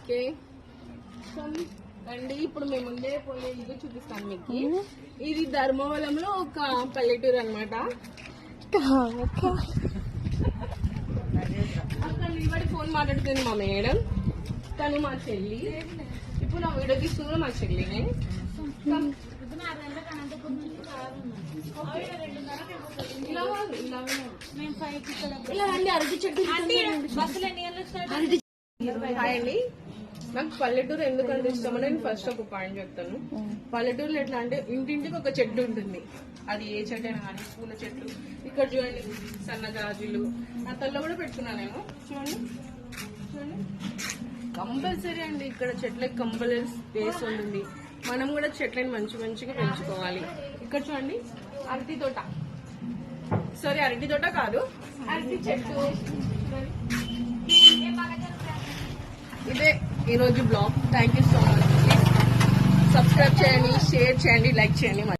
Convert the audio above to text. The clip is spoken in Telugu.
ఓకే అండి, ఇప్పుడు మేము ముందే పోయే ఇల్లు చూపిస్తాను మీకు. ఇది ధర్మవరంలో ఒక పల్లెటూరు అనమాట. అక్కడ నిలబడి ఫోన్ మాట్లాడుతుంది మా మేడం, తను మా చెల్లి. ఇప్పుడు నా వీడియో తీసుకున్నా మా చెల్లిని. ఇలా రండి, అరటి చెట్టు. హాయ్ అండి, నాకు పల్లెటూరు ఎందుకంటే ఇష్టమని నేను ఫస్ట్ ఒక పాయింట్ చెప్తాను. పల్లెటూరులో ఎట్లా అంటే ఇంటింటికి ఒక చెట్టు ఉంటుంది. అది ఏ చెట్టు అయినా కానీ, పూల చెట్లు. ఇక్కడ చూడండి సన్నజాజులు, నా తల్లో కూడా పెట్టుకున్నాను నేను. చూడండి చూడండి, కంపల్సరీ అండి ఇక్కడ చెట్లకి కంపల్సరీ స్పేస్ ఉంటుంది. మనం కూడా చెట్లని మంచి మంచిగా పెంచుకోవాలి. ఇక్కడ చూడండి అరటి తోట, సారీ అరటి తోట కాదు, అరటి చెట్టు. ఇదే ఈరోజు blog. Thank you so much. Subscribe చేయండి, షేర్ చేయండి, లైక్ చేయండి.